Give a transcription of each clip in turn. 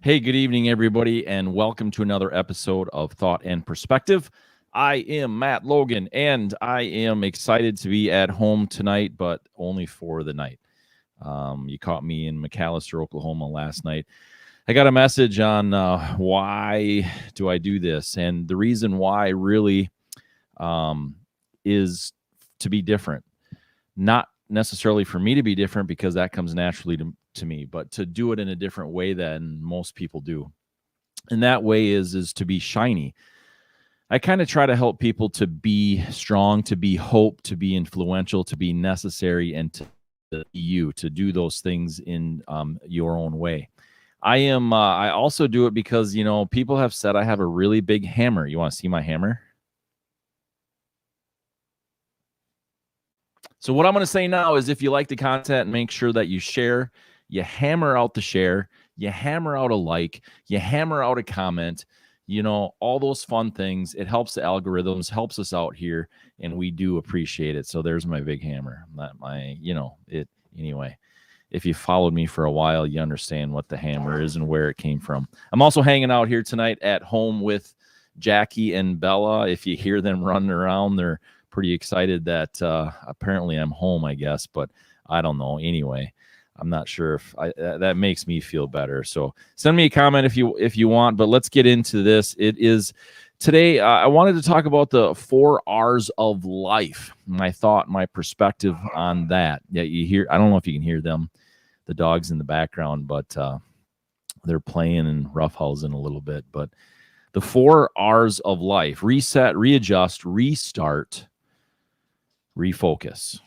Hey, good evening, everybody, and welcome to another episode of Thought and Perspective. I am Matt Logan, and I am excited to be at home tonight, but only for the night. You caught me in McAllister, Oklahoma last night. I got a message on why do I do this, and the reason why really is to be different. Not necessarily for me to be different because that comes naturally to me, but to do it in a different way than most people do. And that way is to be shiny. I kind of try to help people to be strong, to be hope, to be influential, to be necessary, and to to do those things in your own way. I also do it because, people have said I have a really big hammer. You want to see my hammer? So what I'm going to say now is if you like the content, make sure that you share, you hammer out the share, you hammer out a like, you hammer out a comment, all those fun things. It helps the algorithms, helps us out here, and we do appreciate it. So there's my big hammer. Not my, it anyway. If you followed me for a while, you understand what the hammer is and where it came from. I'm also hanging out here tonight at home with Jackie and Bella. If you hear them running around, they're pretty excited that apparently I'm home, I guess, but I don't know. Anyway, I'm not sure if that makes me feel better. So send me a comment if you want, but let's get into this. It is today. I wanted to talk about the 4 R's of life. My thought, my perspective on that. Yeah, you hear. I don't know if you can hear them, the dogs in the background, but they're playing and roughhousing a little bit. But the 4 R's of life: reset, readjust, restart, refocus.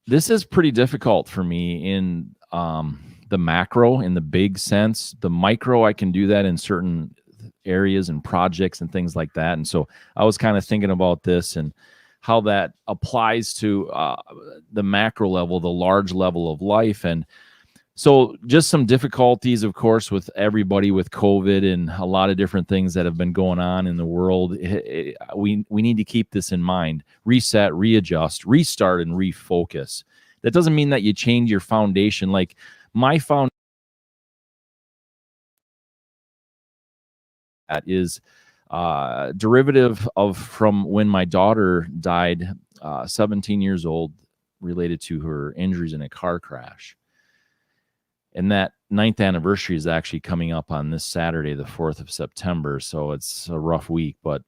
This is pretty difficult for me in the macro, in the big sense. The micro, I can do that in certain areas and projects and things like that. And so I was kind of thinking about this and how that applies to the macro level, the large level of life. And so just some difficulties, of course, with everybody with COVID and a lot of different things that have been going on in the world. We need to keep this in mind. Reset, readjust, restart, and refocus. That doesn't mean that you change your foundation. Like my foundation is derivative of from when my daughter died, 17 years old, related to her injuries in a car crash. And that 9th anniversary is actually coming up on this Saturday, the 4th of September. So it's a rough week, but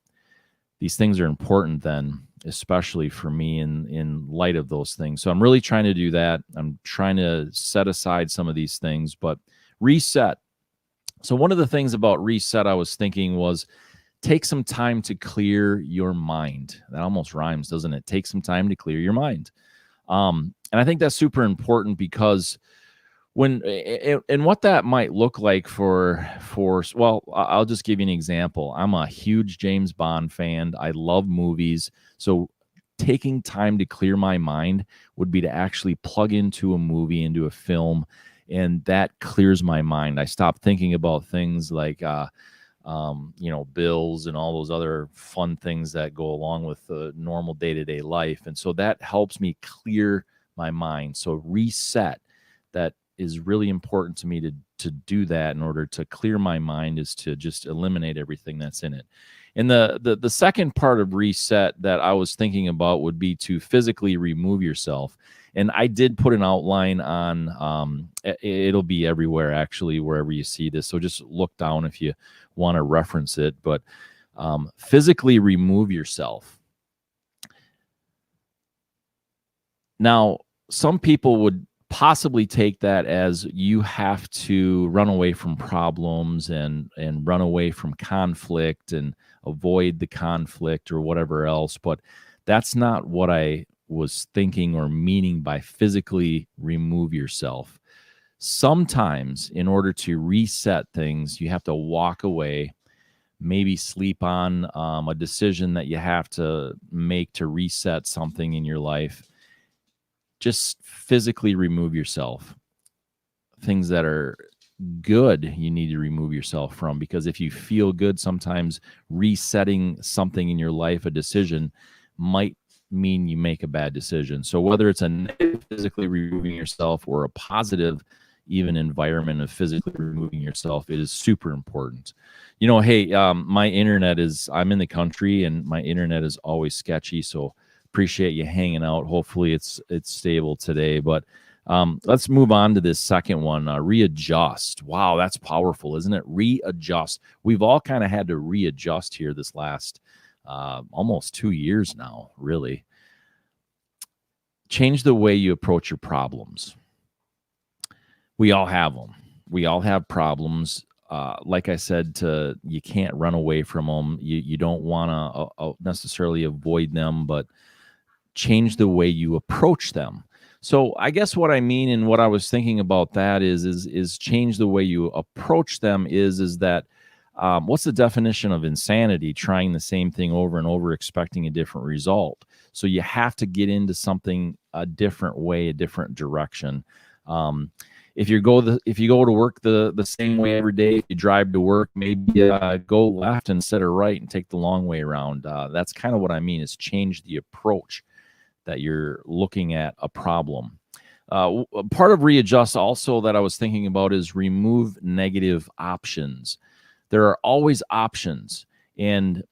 these things are important then, especially for me in light of those things. So I'm really trying to do that. I'm trying to set aside some of these things, but reset. So one of the things about reset I was thinking was take some time to clear your mind. That almost rhymes, doesn't it? Take some time to clear your mind. And I think that's super important because and what that might look like for well, I'll just give you an example. I'm a huge James Bond fan. I love movies. So taking time to clear my mind would be to actually plug into a movie, into a film, and that clears my mind. I stop thinking about things like bills and all those other fun things that go along with the normal day-to-day life. And so that helps me clear my mind. So reset, that is really important to me to do that in order to clear my mind, is to just eliminate everything that's in it. And the second part of reset that I was thinking about would be to physically remove yourself. And I did put an outline on, it'll be everywhere, actually, wherever you see this. So just look down if you want to reference it. But physically remove yourself. Now, some people would possibly take that as you have to run away from problems and run away from conflict and avoid the conflict or whatever else. But that's not what I was thinking or meaning by physically remove yourself. Sometimes in order to reset things, you have to walk away, maybe sleep on a decision that you have to make to reset something in your life. Just physically remove yourself. Things that are good, you need to remove yourself from, because if you feel good, sometimes resetting something in your life, a decision, might mean you make a bad decision. So whether it's a negative, physically removing yourself, or a positive, even environment of physically removing yourself, it is super important. You know, hey, my internet is, I'm in the country and my internet is always sketchy. So appreciate you hanging out. Hopefully it's stable today, but let's move on to this second one, readjust. Wow, that's powerful, isn't it? Readjust. We've all kind of had to readjust here this last almost 2 years now, really. Change the way you approach your problems. We all have them. We all have problems. Like I said, you can't run away from them. You don't want to necessarily avoid them, but change the way you approach them. So I guess what I mean and what I was thinking about that is change the way you approach them is that what's the definition of insanity? Trying the same thing over and over, expecting a different result. So you have to get into something a different way, a different direction. If you go to work the same way every day, if you drive to work, maybe go left instead of right and take the long way around. That's kind of what I mean, is change the approach that you're looking at a problem. Part of readjust also that I was thinking about is remove negative options. There are always options. And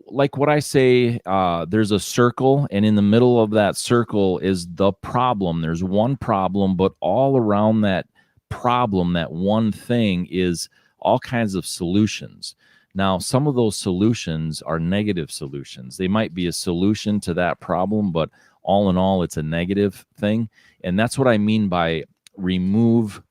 like what I say, there's a circle, and in the middle of that circle is the problem. There's one problem, but all around that problem, that one thing, is all kinds of solutions. Now, some of those solutions are negative solutions. They might be a solution to that problem, but all in all, it's a negative thing. And that's what I mean by remove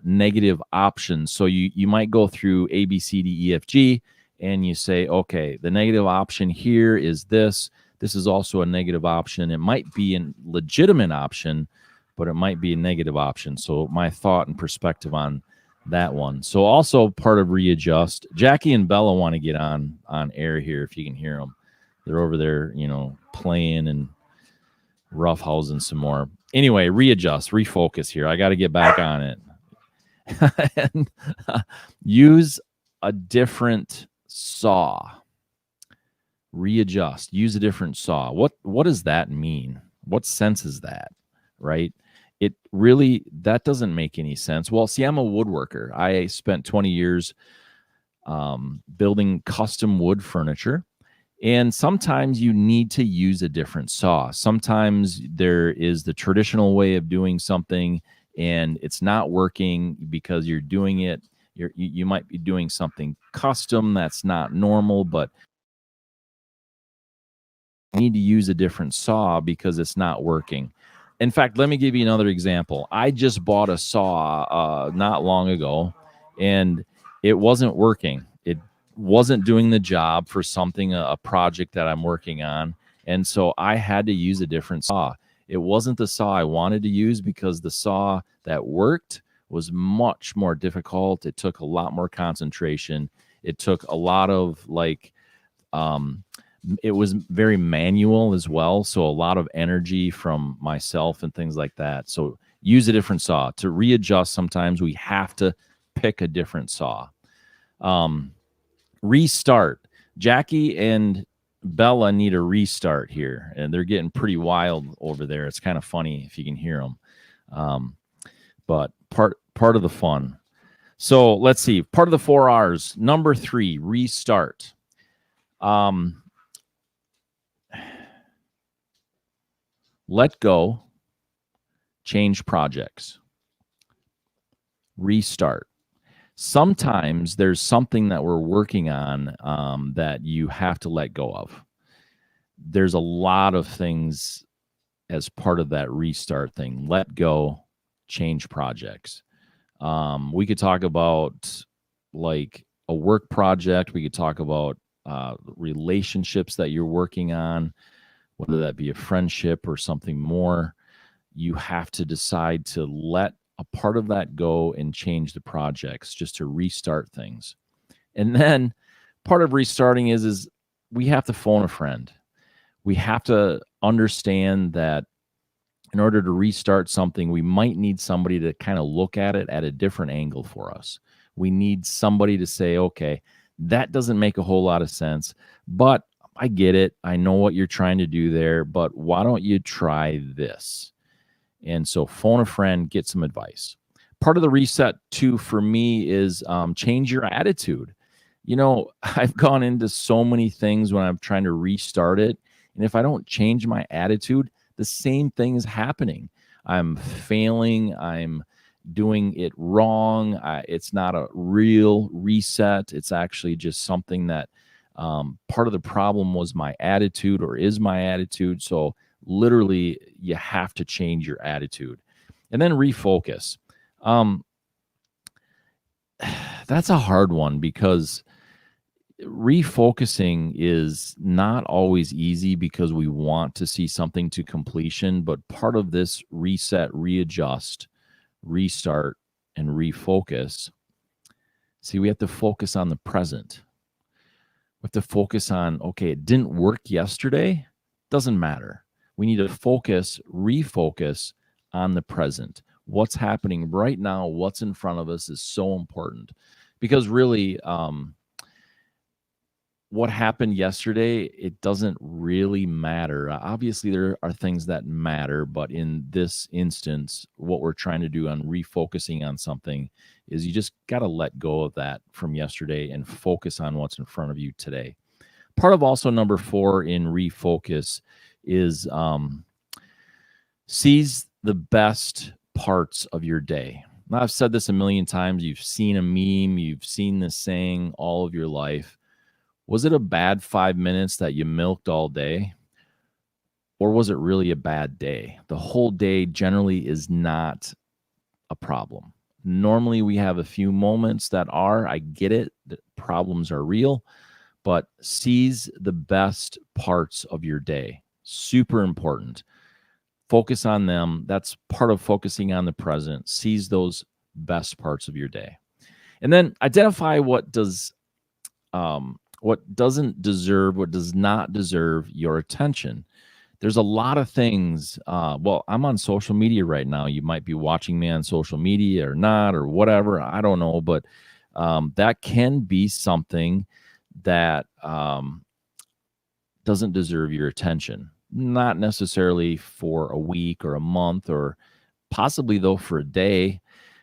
negative options. So you might go through A, B, C, D, E, F, G, and you say, okay, the negative option here is this. This is also a negative option. It might be a legitimate option, but it might be a negative option. So my thought and perspective on that one. So also part of readjust. Jackie and Bella want to get on air here if you can hear them. They're over there, playing and roughhousing some more. Anyway, readjust, refocus here. I got to get back on it. And use a different saw. Readjust. Use a different saw. What does that mean? What sense is that? Right? It really, that doesn't make any sense. Well, see, I'm a woodworker. I spent 20 years building custom wood furniture. And sometimes you need to use a different saw. Sometimes there is the traditional way of doing something and it's not working because you're doing it. You might be doing something custom that's not normal, but you need to use a different saw because it's not working. In fact, let me give you another example. I just bought a saw not long ago, and it wasn't working. It wasn't doing the job for something, a project that I'm working on, and so I had to use a different saw. It wasn't the saw I wanted to use because the saw that worked was much more difficult. It took a lot more concentration. It took a lot of it was very manual as well. So a lot of energy from myself and things like that. So use a different saw. To readjust, sometimes we have to pick a different saw. Restart. Jackie and Bella need a restart here, and they're getting pretty wild over there. It's kind of funny if you can hear them. But part of the fun. So let's see. Part of the 4 R's. Number 3, restart. Let go, change projects, restart. Sometimes there's something that we're working on that you have to let go of. There's a lot of things as part of that restart thing. Let go, change projects. We could talk about like a work project. We could talk about relationships that you're working on, whether that be a friendship or something more. You have to decide to let a part of that go and change the projects just to restart things. And then part of restarting is we have to phone a friend. We have to understand that in order to restart something, we might need somebody to kind of look at it at a different angle for us. We need somebody to say, okay, that doesn't make a whole lot of sense, but I get it. I know what you're trying to do there, but why don't you try this? And so phone a friend, get some advice. Part of the reset too for me is change your attitude. I've gone into so many things when I'm trying to restart it, and if I don't change my attitude, the same thing is happening. I'm failing. I'm doing it wrong. It's not a real reset. It's actually just something that part of the problem was my attitude or is my attitude. So literally, you have to change your attitude and then refocus. That's a hard one because refocusing is not always easy because we want to see something to completion. But part of this reset, readjust, restart, and refocus, see, we have to focus on the present. We have to focus on, okay, it didn't work yesterday. Doesn't matter. We need to refocus on the present. What's happening right now, what's in front of us is so important because really, what happened yesterday, it doesn't really matter. Obviously, there are things that matter, but in this instance, what we're trying to do on refocusing on something is you just got to let go of that from yesterday and focus on what's in front of you today. Part of also number 4 in refocus is seize the best parts of your day. Now, I've said this a million times. You've seen a meme, you've seen this saying all of your life. Was it a bad 5 minutes that you milked all day? Or was it really a bad day? The whole day generally is not a problem. Normally we have a few moments that are, I get it, the problems are real, but seize the best parts of your day. Super important. Focus on them. That's part of focusing on the present. Seize those best parts of your day. And then identify what does not deserve your attention. There's a lot of things. I'm on social media right now. You might be watching me on social media or not, or whatever. I don't know, but that can be something that doesn't deserve your attention. Not necessarily for a week or a month, or possibly though for a day.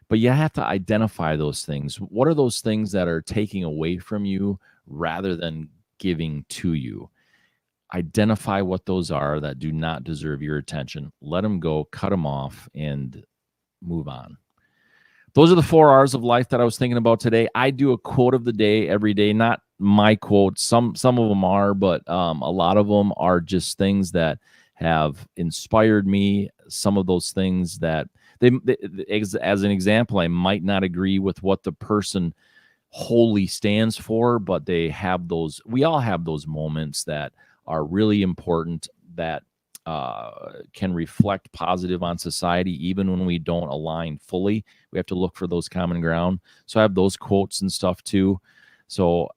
But you have to identify those things. What are those things that are taking away from you rather than giving to you? Identify what those are that do not deserve your attention. Let them go, cut them off, and move on. Those are the 4 R's of life that I was thinking about today. I do a quote of the day every day, not my quotes. Some of them are, but a lot of them are just things that have inspired me. Some of those things that as an example, I might not agree with what the person wholly stands for, but they have those. We all have those moments that are really important that can reflect positive on society, even when we don't align fully. We have to look for those common ground. So I have those quotes and stuff too. So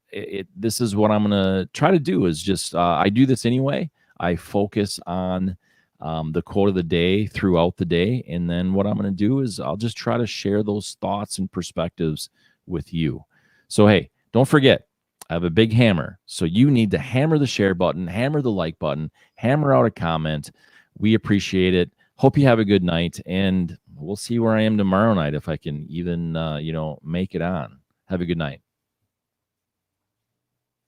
this is what I'm going to try to do is just, I do this anyway. I focus on the quote of the day throughout the day. And then what I'm going to do is I'll just try to share those thoughts and perspectives with you. So, hey, don't forget, I have a big hammer. So you need to hammer the share button, hammer the like button, hammer out a comment. We appreciate it. Hope you have a good night, and we'll see where I am tomorrow night if I can even, make it on. Have a good night.